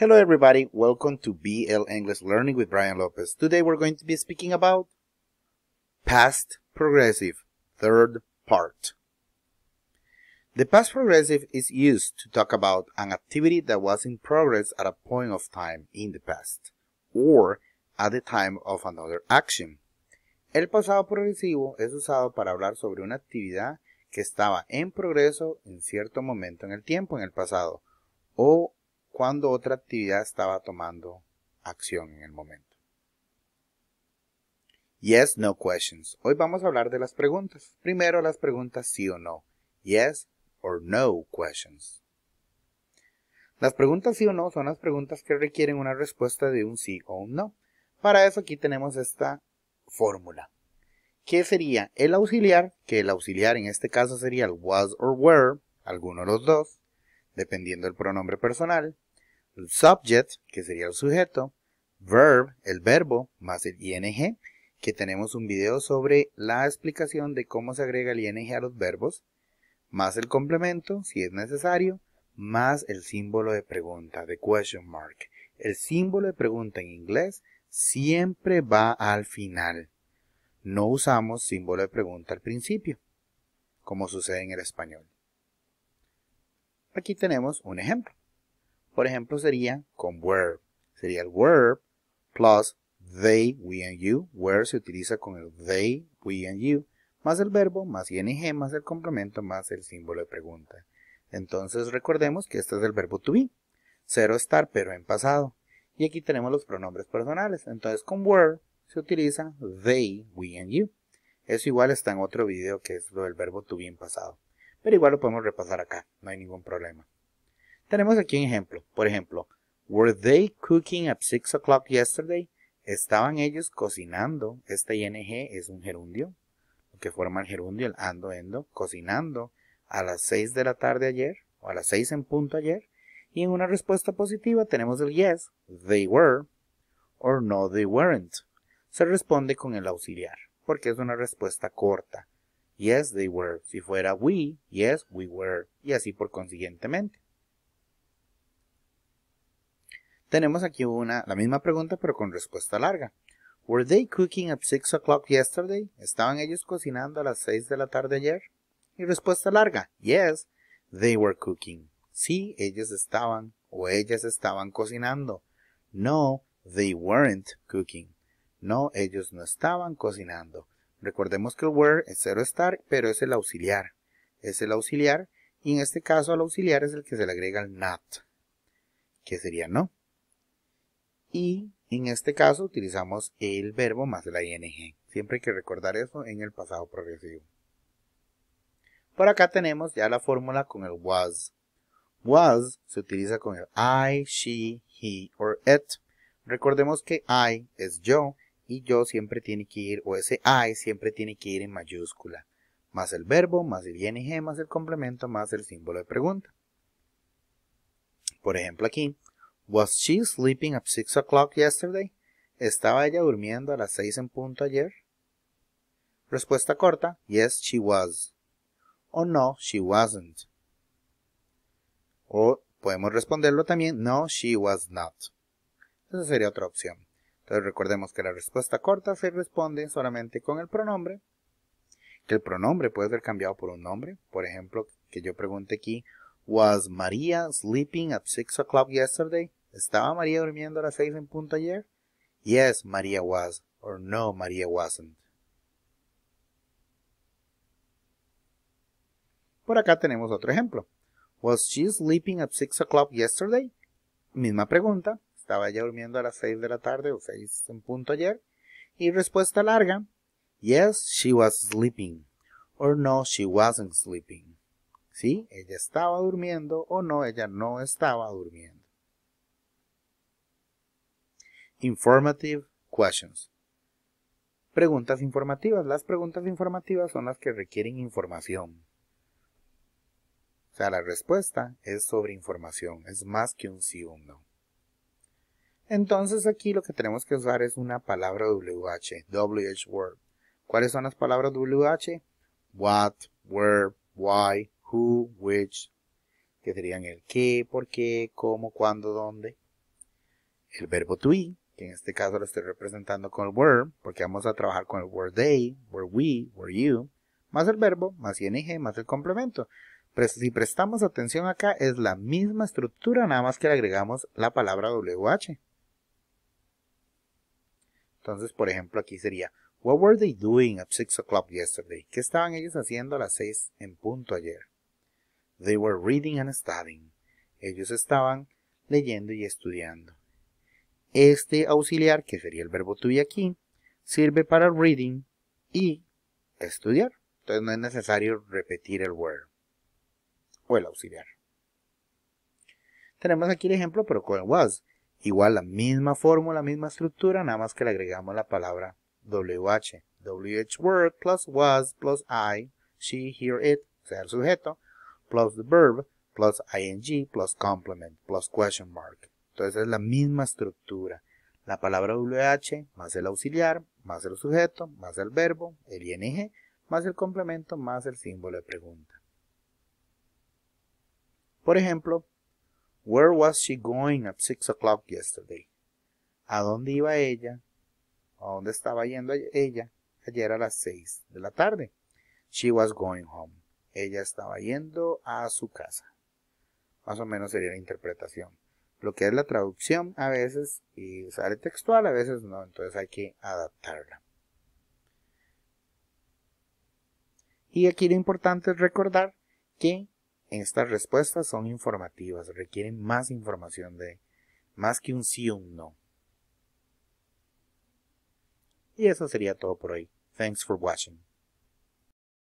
Hello everybody, welcome to BL English Learning with Brian Lopez. Today we're going to be speaking about past progressive, third part. The past progressive is used to talk about an activity that was in progress at a point of time in the past, or at the time of another action. El pasado progresivo es usado para hablar sobre una actividad que estaba en progreso en cierto momento en el tiempo, en el pasado, o cuando otra actividad estaba tomando acción en el momento. Yes, no questions. Hoy vamos a hablar de las preguntas. Primero las preguntas sí o no. Yes or no questions. Las preguntas sí o no son las preguntas que requieren una respuesta de un sí o un no. Para eso aquí tenemos esta fórmula. ¿Qué sería el auxiliar? Que el auxiliar en este caso sería el was or were, alguno de los dos, dependiendo del pronombre personal. El subject, que sería el sujeto. Verb, el verbo, más el ing, que tenemos un video sobre la explicación de cómo se agrega el ing a los verbos, más el complemento, si es necesario, más el símbolo de pregunta, de question mark. El símbolo de pregunta en inglés siempre va al final. No usamos símbolo de pregunta al principio, como sucede en el español. Aquí tenemos un ejemplo. Por ejemplo, sería con were. Sería el verb plus they, we and you. Were se utiliza con el they, we and you, más el verbo, más ing, más el complemento, más el símbolo de pregunta. Entonces recordemos que este es el verbo to be. Cero estar, pero en pasado. Y aquí tenemos los pronombres personales. Entonces con were se utiliza they, we and you. Eso igual está en otro video que es lo del verbo to be en pasado. Pero igual lo podemos repasar acá, no hay ningún problema. Tenemos aquí un ejemplo. Por ejemplo, were they cooking at 6 o'clock yesterday? ¿Estaban ellos cocinando? Este ing es un gerundio, lo que forma el gerundio, el ando, endo, cocinando a las 6 de la tarde ayer, o a las 6 en punto ayer. Y en una respuesta positiva tenemos el yes, they were, or no, they weren't. Se responde con el auxiliar, porque es una respuesta corta. Yes, they were. Si fuera we, yes, we were. Y así por consiguientemente. Tenemos aquí la misma pregunta pero con respuesta larga. Were they cooking at 6 o'clock yesterday? ¿Estaban ellos cocinando a las 6 de la tarde ayer? Y respuesta larga. Yes, they were cooking. Sí, ellos estaban o ellas estaban cocinando. No, they weren't cooking. No, ellos no estaban cocinando. Recordemos que el were es cero estar, pero es el auxiliar. Es el auxiliar y en este caso al auxiliar es el que se le agrega el not, que sería no. Y en este caso utilizamos el verbo más la ing. Siempre hay que recordar eso en el pasado progresivo. Por acá tenemos ya la fórmula con el was. Was se utiliza con el I, she, he or it. Recordemos que I es yo y yo siempre tiene que ir, o ese I siempre tiene que ir en mayúscula. Más el verbo, más el ing, más el complemento, más el símbolo de pregunta. Por ejemplo aquí. Was she sleeping at 6 o'clock yesterday? ¿Estaba ella durmiendo a las 6 en punto ayer? Respuesta corta, yes, she was. O no, she wasn't. O podemos responderlo también, no, she was not. Esa sería otra opción. Entonces recordemos que la respuesta corta se responde solamente con el pronombre. Que el pronombre puede ser cambiado por un nombre. Por ejemplo, que yo pregunte aquí, was Maria sleeping at 6 o'clock yesterday? ¿Estaba María durmiendo a las 6 en punto ayer? Yes, Maria was. Or no, Maria wasn't. Por acá tenemos otro ejemplo. Was she sleeping at 6 o'clock yesterday? Misma pregunta. ¿Estaba ella durmiendo a las 6 de la tarde o 6 en punto ayer? Y respuesta larga. Yes, she was sleeping. Or no, she wasn't sleeping. ¿Sí? Ella estaba durmiendo o no, ella no estaba durmiendo. Informative questions. Preguntas informativas. Las preguntas informativas son las que requieren información. O sea, la respuesta es sobre información. Es más que un sí o un no. Entonces aquí lo que tenemos que usar es una palabra WH. WH word. ¿Cuáles son las palabras WH? What, where, why, who, which. Que serían el qué, por qué, cómo, cuándo, dónde. el verbo to be, que en este caso lo estoy representando con el were, porque vamos a trabajar con el were they, were we, were you, más el verbo, más ing, más el complemento. Pero si prestamos atención acá, es la misma estructura, nada más que le agregamos la palabra WH. Entonces, por ejemplo, aquí sería, what were they doing at 6 o'clock yesterday? ¿Qué estaban ellos haciendo a las 6 en punto ayer? They were reading and studying. Ellos estaban leyendo y estudiando. Este auxiliar, que sería el verbo to be aquí, sirve para reading y estudiar. Entonces no es necesario repetir el were o el auxiliar. Tenemos aquí el ejemplo, pero con el was. Igual la misma fórmula, la misma estructura, nada más que le agregamos la palabra WH. WH word plus was plus I, she, here, it, o sea, el sujeto, plus the verb, plus ing, plus complement, plus question mark. Entonces es la misma estructura. La palabra WH más el auxiliar, más el sujeto, más el verbo, el ing, más el complemento, más el símbolo de pregunta. Por ejemplo, where was she going at 6 o'clock yesterday? ¿A dónde iba ella? ¿A dónde estaba yendo ella ayer a las 6 de la tarde? She was going home. Ella estaba yendo a su casa. Más o menos sería la interpretación. Lo que es la traducción a veces y sale textual, a veces no, entonces hay que adaptarla. Y aquí lo importante es recordar que estas respuestas son informativas, requieren más información más que un sí o un no. Y eso sería todo por hoy. Thanks for watching.